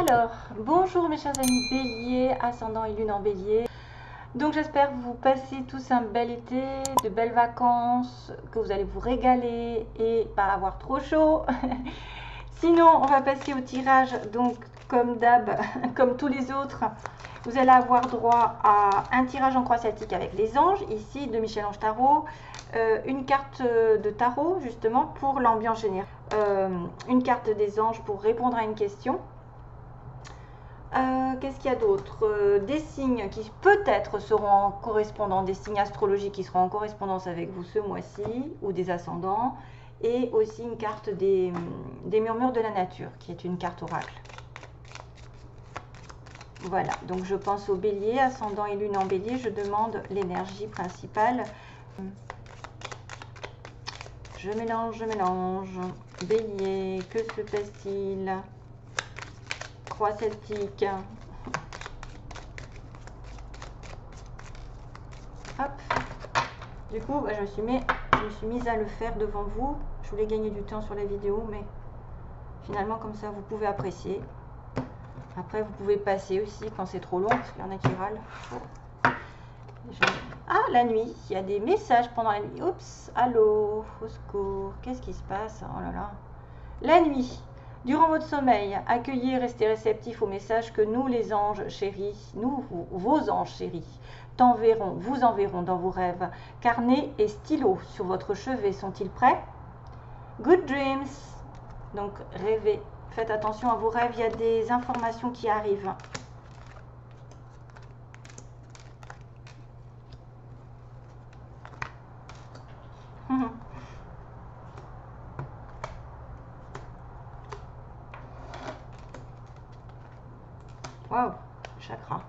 Alors, bonjour mes chers amis bélier, ascendant et lune en bélier. Donc j'espère que vous passez tous un bel été, de belles vacances, que vous allez vous régaler et pas avoir trop chaud. Sinon, on va passer au tirage. Donc comme d'hab, comme tous les autres, vous allez avoir droit à un tirage en croix celtique avec les anges, ici de Michel-Ange Tarot, une carte de tarot justement pour l'ambiance générale, une carte des anges pour répondre à une question. Qu'est-ce qu'il y a d'autre? Des signes qui peut-être seront en correspondance, des signes astrologiques qui seront en correspondance avec vous ce mois-ci, ou des ascendants, et aussi une carte des murmures de la nature, qui est une carte oracle. Voilà, donc je pense au bélier, ascendant et lune en bélier, je demande l'énergie principale. Je mélange, bélier, que se passe-t-il? Croix celtique. Hop. Du coup, je me suis mise à le faire devant vous. Je voulais gagner du temps sur la vidéo, mais finalement, comme ça, vous pouvez apprécier. Après, vous pouvez passer aussi quand c'est trop long, parce qu'il y en a qui râlent. Ah, la nuit. Il y a des messages pendant la nuit. Oups, allô, au secours. Qu'est-ce qui se passe? Oh là là. La nuit. Durant votre sommeil, accueillez et restez réceptif aux messages que nous, les anges chéris, nous, vos anges chéris, vous enverront dans vos rêves. Carnet et stylo sur votre chevet sont-ils prêts? Good dreams. Donc, rêvez. Faites attention à vos rêves, il y a des informations qui arrivent. Waouh, chakra.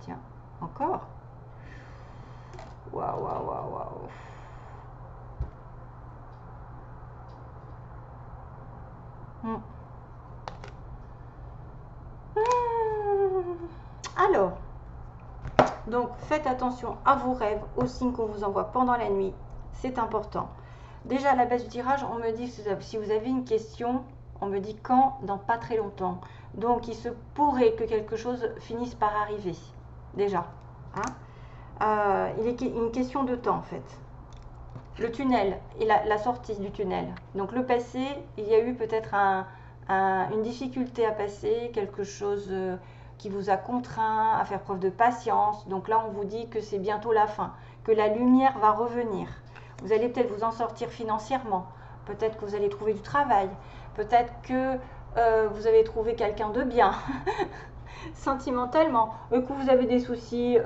Tiens, encore. Waouh, waouh, waouh, waouh. Alors, donc faites attention à vos rêves, aux signes qu'on vous envoie pendant la nuit. C'est important. Déjà à la base du tirage, on me dit si vous avez une question, on me dit quand, dans pas très longtemps. Donc il se pourrait que quelque chose finisse par arriver. Déjà. Hein, il est une question de temps en fait. Le tunnel et la sortie du tunnel. Donc le passé, il y a eu peut-être une difficulté à passer, quelque chose qui vous a contraint à faire preuve de patience. Donc là, on vous dit que c'est bientôt la fin, que la lumière va revenir. Vous allez peut-être vous en sortir financièrement. Peut-être que vous allez trouver du travail. Peut-être que vous avez trouvé quelqu'un de bien. Sentimentalement, que vous avez des soucis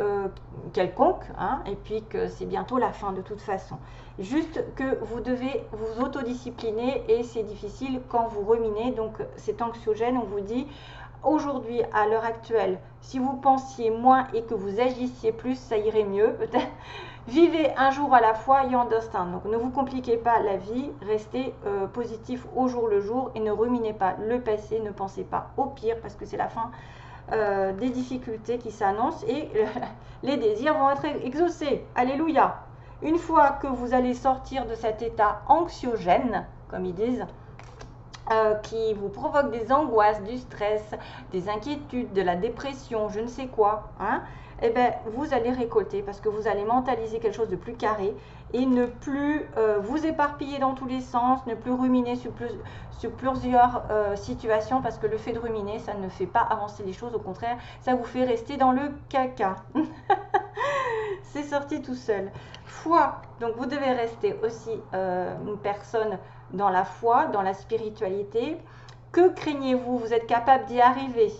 quelconques, hein, et puis que c'est bientôt la fin de toute façon. Juste que vous devez vous autodiscipliner et c'est difficile quand vous ruminez, donc c'est anxiogène. On vous dit aujourd'hui, à l'heure actuelle, si vous pensiez moins et que vous agissiez plus, ça irait mieux peut-être. Vivez un jour à la fois, you understand. Donc ne vous compliquez pas la vie, restez positif au jour le jour et ne ruminez pas le passé, ne pensez pas au pire parce que c'est la fin des difficultés qui s'annoncent et les désirs vont être exaucés. Alléluia. Une fois que vous allez sortir de cet état anxiogène, comme ils disent, qui vous provoque des angoisses, du stress, des inquiétudes, de la dépression, je ne sais quoi, hein, eh bien, vous allez récolter parce que vous allez mentaliser quelque chose de plus carré et ne plus vous éparpiller dans tous les sens, ne plus ruminer sur plusieurs situations parce que le fait de ruminer, ça ne fait pas avancer les choses, au contraire, ça vous fait rester dans le caca. C'est sorti tout seul. Foi, donc vous devez rester aussi une personne dans la foi, dans la spiritualité. Que craignez-vous? Vous êtes capable d'y arriver.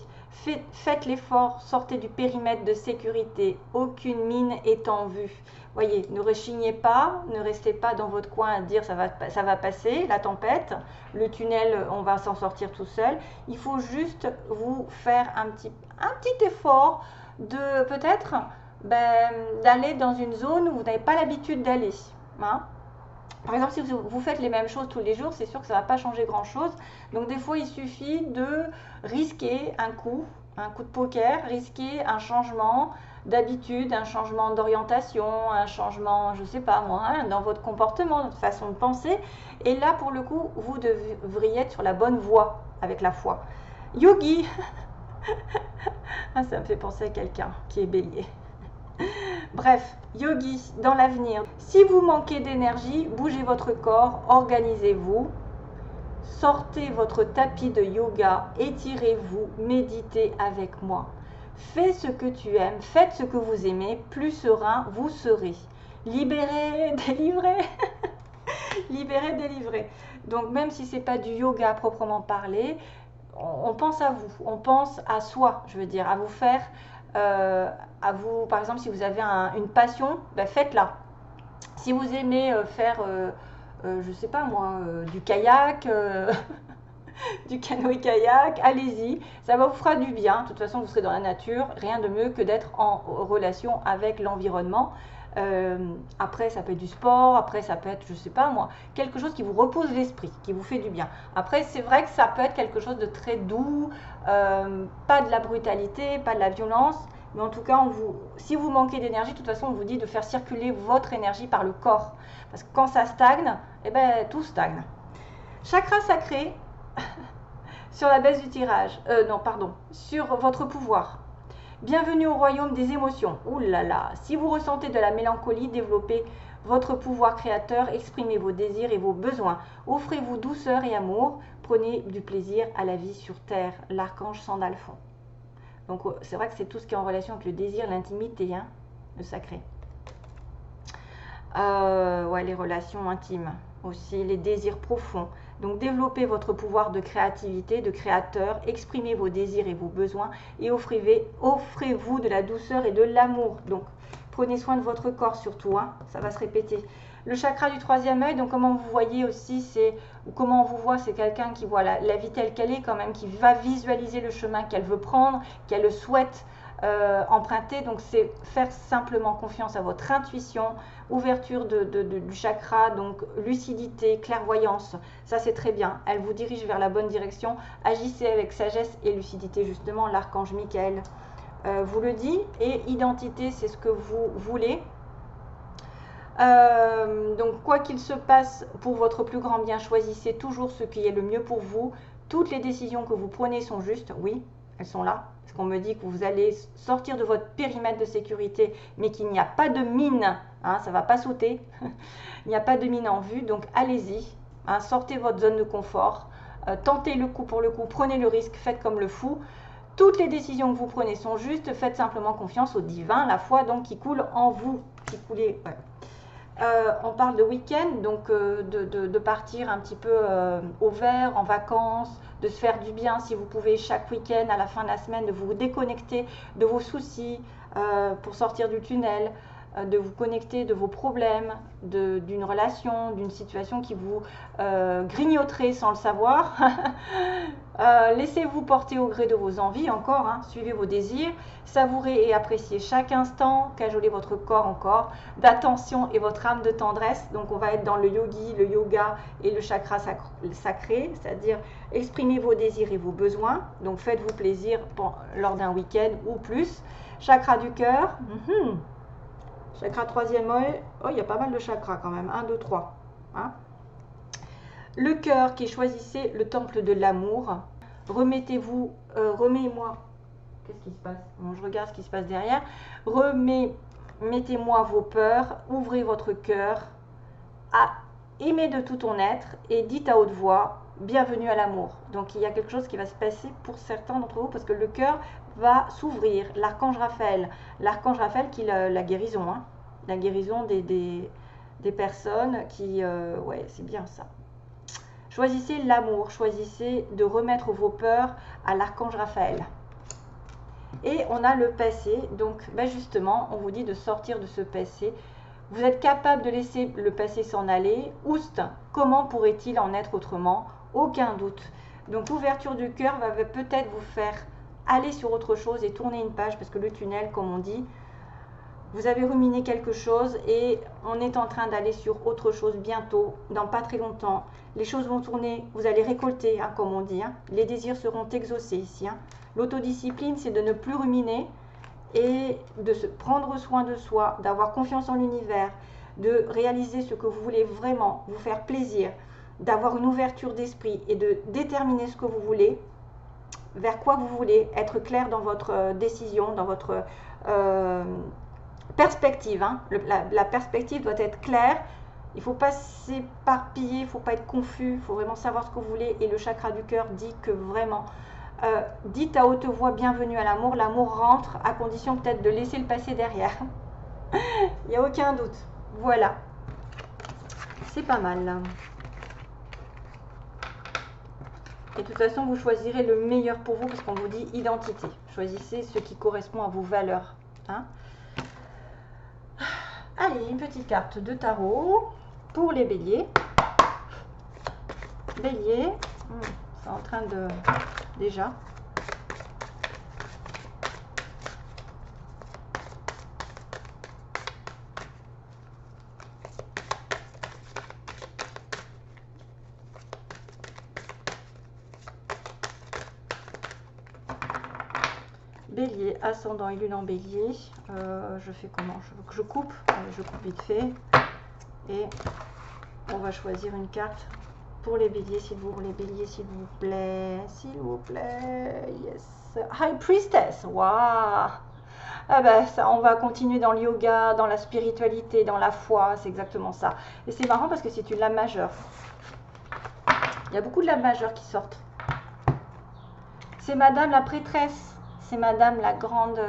Faites l'effort, sortez du périmètre de sécurité. Aucune mine est en vue. Voyez, ne rechignez pas, ne restez pas dans votre coin à dire ça va passer, la tempête, le tunnel, on va s'en sortir tout seul. Il faut juste vous faire un petit effort de peut-être d'aller dans une zone où vous n'avez pas l'habitude d'aller. Hein? Par exemple, si vous faites les mêmes choses tous les jours, c'est sûr que ça ne va pas changer grand-chose. Donc des fois, il suffit de risquer un coup de poker, risquer un changement d'habitude, un changement d'orientation, un changement, je ne sais pas moi, hein, dans votre comportement, votre façon de penser. Et là, pour le coup, vous devriez être sur la bonne voie avec la foi. Yogi. Ah, ça me fait penser à quelqu'un qui est bélier. Bref, yogi dans l'avenir. Si vous manquez d'énergie, bougez votre corps, organisez-vous, sortez votre tapis de yoga, étirez-vous, méditez avec moi. Fais ce que tu aimes, faites ce que vous aimez, plus serein vous serez. Libéré, délivré. Libéré, délivré. Donc même si c'est pas du yoga à proprement parler, on pense à vous, on pense à soi, je veux dire, à vous faire, à vous, par exemple, si vous avez une passion, ben faites-la. Si vous aimez faire, je sais pas moi, du kayak, du canoë-kayak, allez-y, ça vous fera du bien. De toute façon, vous serez dans la nature, rien de mieux que d'être en relation avec l'environnement. Après, ça peut être du sport, après, ça peut être, je sais pas moi, quelque chose qui vous repose l'esprit, qui vous fait du bien. Après, c'est vrai que ça peut être quelque chose de très doux, pas de la brutalité, pas de la violence, mais en tout cas, si vous manquez d'énergie, de toute façon, on vous dit de faire circuler votre énergie par le corps. Parce que quand ça stagne, eh ben, tout stagne. Chakra sacré, sur la baisse du tirage, non, pardon, sur votre pouvoir. Bienvenue au royaume des émotions. Ouh là là, si vous ressentez de la mélancolie, développez votre pouvoir créateur, exprimez vos désirs et vos besoins. Offrez-vous douceur et amour, prenez du plaisir à la vie sur terre. L'archange Sandalphon. Donc c'est vrai que c'est tout ce qui est en relation avec le désir, l'intimité, hein, le sacré. Ouais, les relations intimes aussi, les désirs profonds. Donc développez votre pouvoir de créativité, de créateur, exprimez vos désirs et vos besoins et offrez-vous de la douceur et de l'amour. Donc prenez soin de votre corps surtout, hein, ça va se répéter. Le chakra du troisième œil, donc comment vous voyez aussi, comment on vous voit, c'est quelqu'un qui voit la vie telle qu'elle est quand même, qui va visualiser le chemin qu'elle veut prendre, qu'elle souhaite emprunter. Donc c'est faire simplement confiance à votre intuition, ouverture du chakra, donc lucidité, clairvoyance, ça c'est très bien, elle vous dirige vers la bonne direction. Agissez avec sagesse et lucidité, justement l'archange Michael vous le dit. Et identité, c'est ce que vous voulez. Donc quoi qu'il se passe, pour votre plus grand bien, choisissez toujours ce qui est le mieux pour vous. Toutes les décisions que vous prenez sont justes, oui, elles sont là. Parce qu'on me dit que vous allez sortir de votre périmètre de sécurité, mais qu'il n'y a pas de mine, hein, ça ne va pas sauter. Il n'y a pas de mine en vue, donc allez-y, hein, sortez votre zone de confort, tentez le coup pour le coup, prenez le risque, faites comme le fou. Toutes les décisions que vous prenez sont justes, faites simplement confiance au divin, la foi donc qui coule en vous, qui coulait. Ouais. On parle de week-end, donc de partir un petit peu au vert, en vacances, de se faire du bien si vous pouvez chaque week-end, à la fin de la semaine, de vous déconnecter de vos soucis pour sortir du tunnel, de vous connecter de vos problèmes, d'une relation, d'une situation qui vous grignoterait sans le savoir. Laissez-vous porter au gré de vos envies encore, hein, suivez vos désirs, savourez et appréciez chaque instant, cajolez votre corps encore d'attention et votre âme de tendresse. Donc on va être dans le yogi, le yoga et le chakra sacré, c'est-à-dire exprimez vos désirs et vos besoins, donc faites-vous plaisir lors d'un week-end ou plus. Chakra du cœur, chakra troisième œil, oh il y a pas mal de chakras quand même, 1, 2, 3, hein. Le cœur qui choisissez le temple de l'amour. Remettez-vous, remets-moi, qu'est-ce qui se passe? Bon, je regarde ce qui se passe derrière. Mettez-moi vos peurs, ouvrez votre cœur, aimez de tout ton être et dites à haute voix, bienvenue à l'amour. Donc il y a quelque chose qui va se passer pour certains d'entre vous parce que le cœur va s'ouvrir. L'archange Raphaël qui est la guérison, hein, la guérison des personnes qui, ouais, c'est bien ça. Choisissez l'amour, choisissez de remettre vos peurs à l'archange Raphaël. Et on a le passé, donc ben justement, on vous dit de sortir de ce passé. Vous êtes capable de laisser le passé s'en aller. Oust, comment pourrait-il en être autrement? Aucun doute. Donc l'ouverture du cœur va peut-être vous faire aller sur autre chose et tourner une page, parce que le tunnel, comme on dit, vous avez ruminé quelque chose et on est en train d'aller sur autre chose bientôt, dans pas très longtemps. Les choses vont tourner, vous allez récolter, hein, comme on dit. Hein. Les désirs seront exaucés ici. Hein. L'autodiscipline, c'est de ne plus ruminer et de se prendre soin de soi, d'avoir confiance en l'univers, de réaliser ce que vous voulez vraiment, vous faire plaisir, d'avoir une ouverture d'esprit et de déterminer ce que vous voulez. vers quoi vous voulez, être clair dans votre décision, dans votre perspective. Hein. La perspective doit être claire. Il ne faut pas s'éparpiller, il ne faut pas être confus, il faut vraiment savoir ce que vous voulez. Et le chakra du cœur dit que vraiment, dites à haute voix bienvenue à l'amour. L'amour rentre à condition peut-être de laisser le passé derrière. Il n'y a aucun doute. Voilà. C'est pas mal. Et de toute façon, vous choisirez le meilleur pour vous parce qu'on vous dit identité. Choisissez ce qui correspond à vos valeurs. Hein. Allez, une petite carte de tarot pour les béliers. Bélier, c'est en train de... Déjà. Bélier, ascendant et lune en bélier. Je fais comment? Je coupe. Je coupe vite fait. Et on va choisir une carte pour les béliers, s'il vous plaît. S'il vous plaît. Yes. High Priestess. Waouh. Ah ben, ça, on va continuer dans le yoga, dans la spiritualité, dans la foi. C'est exactement ça. Et c'est marrant parce que c'est une lame majeure. Il y a beaucoup de lames majeures qui sortent. C'est Madame la prêtresse. C'est Madame la grande,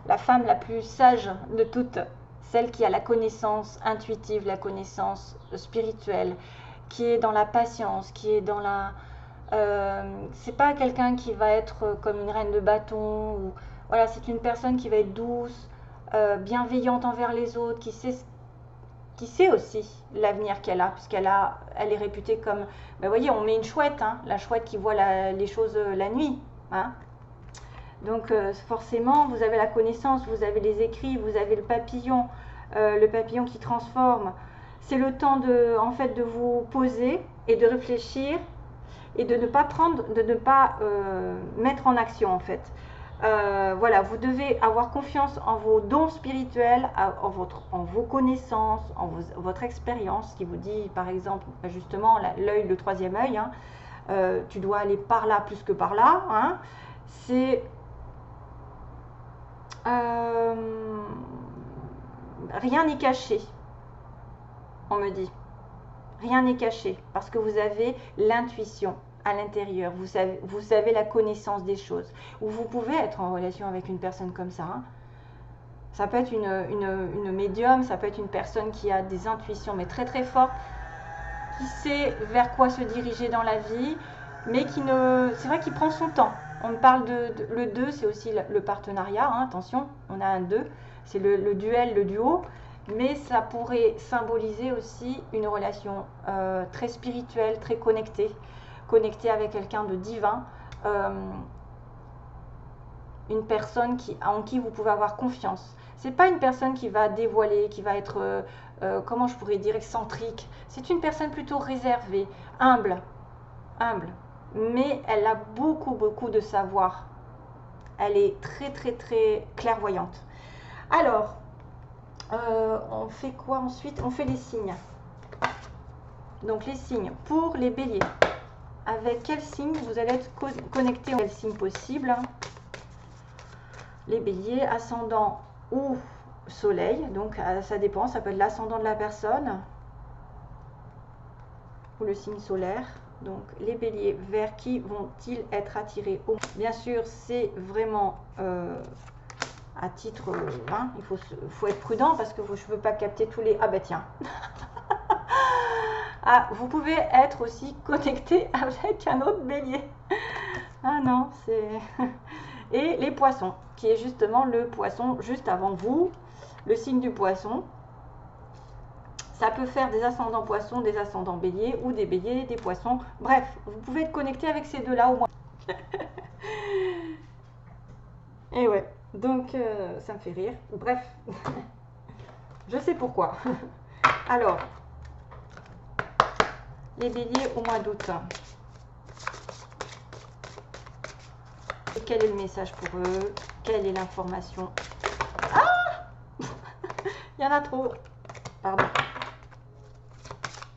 la femme la plus sage de toutes, celle qui a la connaissance intuitive, la connaissance spirituelle, qui est dans la patience, qui est dans la... c'est pas quelqu'un qui va être comme une reine de bâton, ou, voilà, c'est une personne qui va être douce, bienveillante envers les autres, qui sait aussi l'avenir qu'elle a, puisqu'elle elle est réputée comme... Ben, voyez, on met une chouette, hein, la chouette qui voit les choses la nuit, hein. Donc forcément, vous avez la connaissance, vous avez les écrits, vous avez le papillon qui transforme. C'est le temps en fait, de vous poser et de réfléchir et de ne pas mettre en action en fait. Voilà, vous devez avoir confiance en vos dons spirituels, en vos connaissances, en votre expérience, qui vous dit par exemple justement l'œil, le troisième œil, hein, tu dois aller par là plus que par là, hein. C'est rien n'est caché, on me dit. Rien n'est caché parce que vous avez l'intuition à l'intérieur. Vous avez la connaissance des choses. Ou vous pouvez être en relation avec une personne comme ça. Hein. Ça peut être une médium, ça peut être une personne qui a des intuitions mais très très fortes, qui sait vers quoi se diriger dans la vie, mais qui ne... C'est vrai qu'il prend son temps. On me parle le 2, c'est aussi le partenariat, hein, attention, on a un 2, c'est le duel, le duo, mais ça pourrait symboliser aussi une relation très spirituelle, très connectée avec quelqu'un de divin, une personne en qui vous pouvez avoir confiance. C'est pas une personne qui va dévoiler, qui va être, comment je pourrais dire, excentrique. C'est une personne plutôt réservée, humble. Mais elle a beaucoup de savoir. Elle est très clairvoyante. Alors, on fait quoi ensuite? On fait les signes. Donc les signes pour les béliers. Avec quel signe vous allez être connecté? Quel signe possible? Les béliers, ascendant ou soleil. Donc ça dépend, ça peut être l'ascendant de la personne ou le signe solaire. Donc les béliers, vers qui vont-ils être attirés? Bien sûr, c'est vraiment à titre... hein, il faut être prudent parce que je ne veux pas capter tous les... Ah ben tiens. Ah, vous pouvez être aussi connecté avec un autre bélier. Ah non, c'est... Et les poissons, qui est justement le poisson juste avant vous, le signe du poisson. Ça peut faire des ascendants poissons, des ascendants béliers, ou des béliers, des poissons. Bref, vous pouvez être connecté avec ces deux-là au moins. Et ouais, donc ça me fait rire. Bref, je sais pourquoi. Alors, les béliers au mois d'août. Quel est le message pour eux? Quelle est l'information? Ah il y en a trop. Pardon.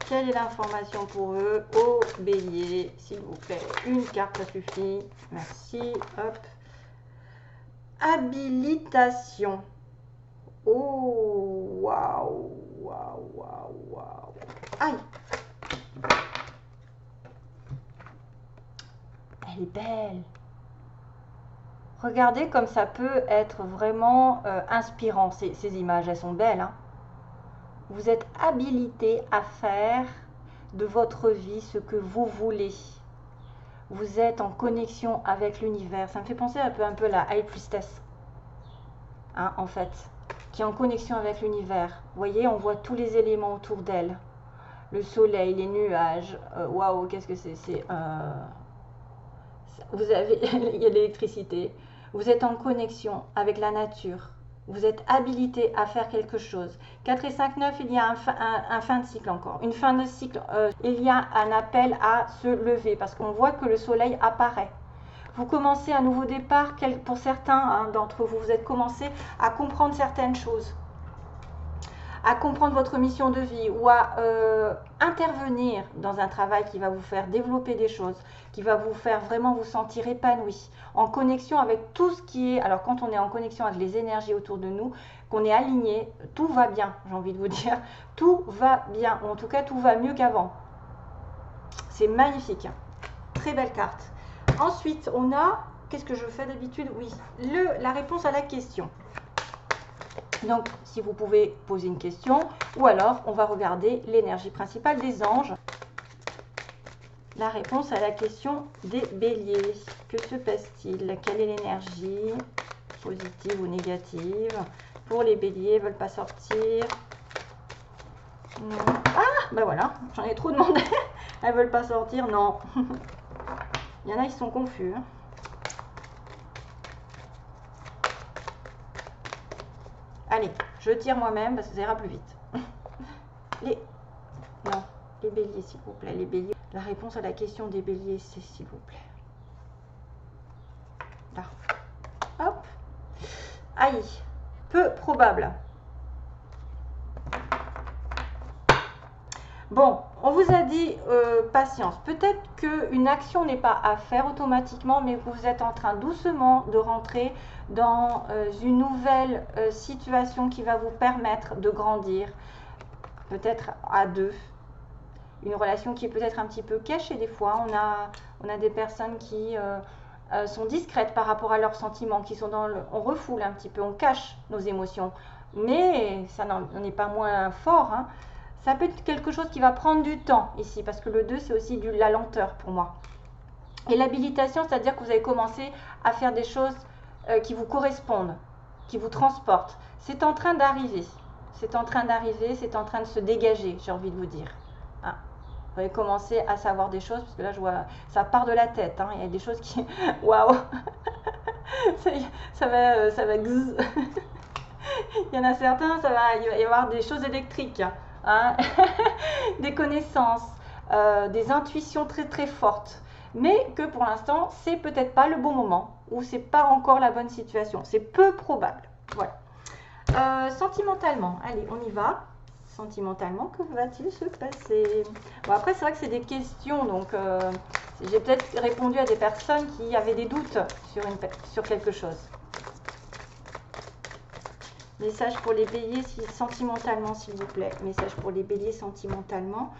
Quelle est l'information pour eux? Au bélier, s'il vous plaît. Une carte, ça suffit. Merci. Hop. Habilitation. Oh, waouh, waouh, waouh, waouh. Aïe. Elle est belle. Regardez comme ça peut être vraiment inspirant. Ces images, elles sont belles. Hein. Vous êtes habilité à faire de votre vie ce que vous voulez. Vous êtes en connexion avec l'univers. Ça me fait penser un peu à la High Priestess. Hein, en fait. Qui est en connexion avec l'univers. Vous voyez, on voit tous les éléments autour d'elle. Le soleil, les nuages. Waouh, qu'est-ce que c'est? Vous avez, il y a de l'électricité. Vous êtes en connexion avec la nature. Vous êtes habilité à faire quelque chose. 4 et 5, 9, il y a un fin de cycle encore. Une fin de cycle, il y a un appel à se lever parce qu'on voit que le soleil apparaît. Vous commencez un nouveau départ, pour certains d'entre vous, vous êtes commencé à comprendre certaines choses, à comprendre votre mission de vie ou à intervenir dans un travail qui va vous faire développer des choses, qui va vous faire vraiment vous sentir épanoui, en connexion avec tout ce qui est, alors quand on est en connexion avec les énergies autour de nous, qu'on est aligné, tout va bien, j'ai envie de vous dire, tout va bien, ou en tout cas tout va mieux qu'avant. C'est magnifique, très belle carte. Ensuite, on a, qu'est-ce que je fais d'habitude? Oui, la réponse à la question. Donc, si vous pouvez poser une question, ou alors on va regarder l'énergie principale des anges. La réponse à la question des béliers. Que se passe-t-il? Quelle est l'énergie positive ou négative pour les béliers? Ils ne veulent pas sortir. Non. Ah, ben voilà, j'en ai trop demandé. Elles ne veulent pas sortir, non. Il y en a qui sont confus. Hein. Allez, je tire moi-même parce que ça ira plus vite. Non, les béliers, s'il vous plaît, les béliers. La réponse à la question des béliers, c'est s'il vous plaît. Là. Hop. Aïe. Peu probable. Bon, on vous a dit patience. Peut-être qu'une action n'est pas à faire automatiquement, mais vous êtes en train doucement de rentrer dans une nouvelle situation qui va vous permettre de grandir, peut-être à deux. Une relation qui est peut-être un petit peu cachée des fois. On a des personnes qui sont discrètes par rapport à leurs sentiments, qui sont on refoule un petit peu, on cache nos émotions. Mais ça n'en est pas moins fort, hein. Ça peut être quelque chose qui va prendre du temps ici, parce que le 2, c'est aussi la lenteur pour moi. Et l'habilitation, c'est-à-dire que vous avez commencé à faire des choses qui vous correspondent, qui vous transportent. C'est en train d'arriver. C'est en train d'arriver, c'est en train de se dégager, j'ai envie de vous dire. Ah. Vous avez commencé à savoir des choses, parce que là, je vois, ça part de la tête. Hein. Il y a des choses qui... Waouh. Ça va gzz. Il y en a certains, il va y avoir des choses électriques. Hein. Des connaissances, des intuitions très très fortes, mais que pour l'instant c'est peut-être pas le bon moment ou c'est pas encore la bonne situation, c'est peu probable. Voilà. Sentimentalement, allez, on y va. Sentimentalement, que va-t-il se passer? Bon, après c'est vrai que c'est des questions, donc j'ai peut-être répondu à des personnes qui avaient des doutes sur quelque chose. Message pour les béliers sentimentalement, s'il vous plaît. Message pour les béliers sentimentalement.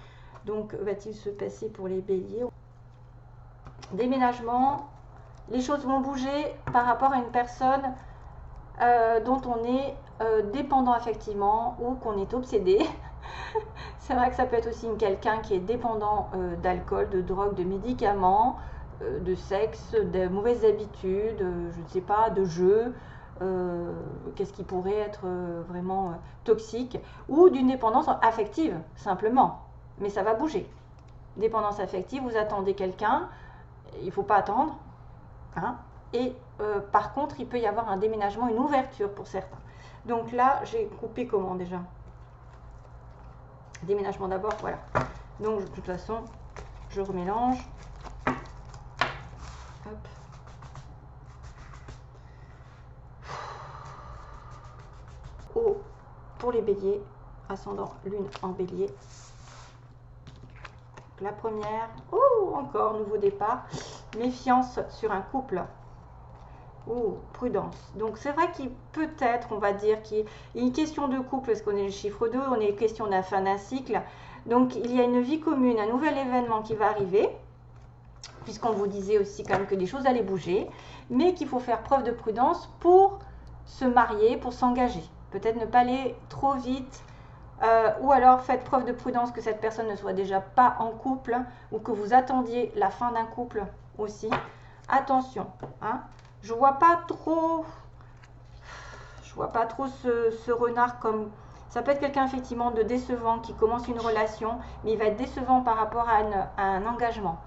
Donc, va-t-il se passer pour les béliers? Déménagement. Les choses vont bouger par rapport à une personne dont on est dépendant affectivement ou qu'on est obsédé. C'est vrai que ça peut être aussi quelqu'un qui est dépendant d'alcool, de drogue, de médicaments, de sexe, de mauvaises habitudes, je ne sais pas, de jeux. Qu'est-ce qui pourrait être vraiment toxique, ou d'une dépendance affective simplement, mais ça va bouger. Dépendance affective, vous attendez quelqu'un, il ne faut pas attendre, hein, et par contre il peut y avoir un déménagement, une ouverture pour certains. Donc là j'ai coupé comment déjà? Déménagement d'abord, voilà. Donc de toute façon je remélange. Hop. Pour les béliers, ascendant lune en bélier. la première, oh, encore nouveau départ, méfiance sur un couple. Oh, prudence. Donc c'est vrai qu'il peut-être, on va dire, qu'il y a une question de couple, parce qu'on est le chiffre 2, on est question de la fin d'un cycle. Donc il y a une vie commune, un nouvel événement qui va arriver, puisqu'on vous disait aussi quand même que des choses allaient bouger, mais qu'il faut faire preuve de prudence pour se marier, pour s'engager. Peut-être ne pas aller trop vite, ou alors faites preuve de prudence que cette personne ne soit déjà pas en couple, ou que vous attendiez la fin d'un couple aussi. Attention, hein. Je vois pas trop ce renard comme... Ça peut être quelqu'un effectivement de décevant qui commence une relation, mais il va être décevant par rapport à un engagement.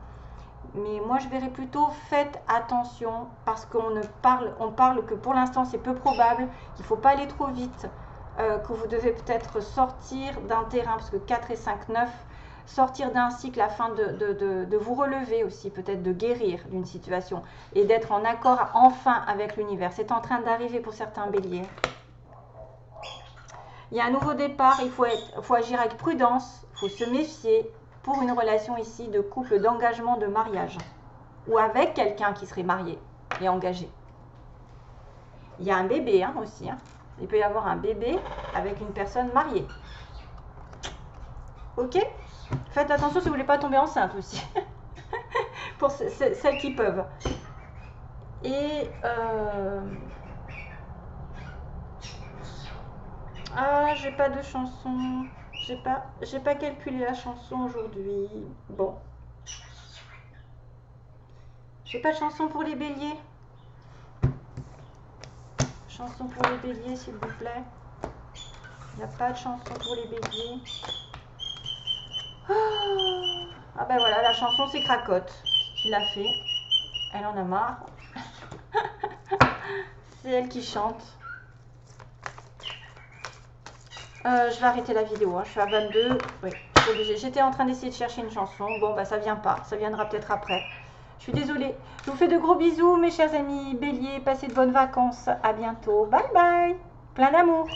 Mais moi je verrais plutôt, faites attention, parce qu'on parle que pour l'instant c'est peu probable, qu'il ne faut pas aller trop vite, que vous devez peut-être sortir d'un terrain, parce que 4 et 5, 9, sortir d'un cycle afin de vous relever aussi, peut-être de guérir d'une situation et d'être en accord enfin avec l'univers. C'est en train d'arriver pour certains béliers. Il y a un nouveau départ, il faut agir avec prudence, il faut se méfier pour une relation ici de couple, d'engagement, de mariage, ou avec quelqu'un qui serait marié et engagé. Il y a un bébé hein, aussi, hein. Il peut y avoir un bébé avec une personne mariée. Ok ? Faites attention si vous ne voulez pas tomber enceinte aussi. Pour celles qui peuvent. Et... Ah, j'ai pas de chanson. J'ai pas calculé la chanson aujourd'hui. Bon. J'ai pas de chanson pour les béliers. Chanson pour les béliers, s'il vous plaît. Il n'y a pas de chanson pour les béliers. Ah ben voilà, la chanson c'est Cracotte qui l'a fait. Elle en a marre. C'est elle qui chante. Je vais arrêter la vidéo, hein. Je suis à 22. Oui, je suis obligée. J'étais en train d'essayer de chercher une chanson. Bon, bah ça vient pas. Ça viendra peut-être après. Je suis désolée. Je vous fais de gros bisous, mes chers amis béliers. Passez de bonnes vacances. À bientôt. Bye bye. Plein d'amour.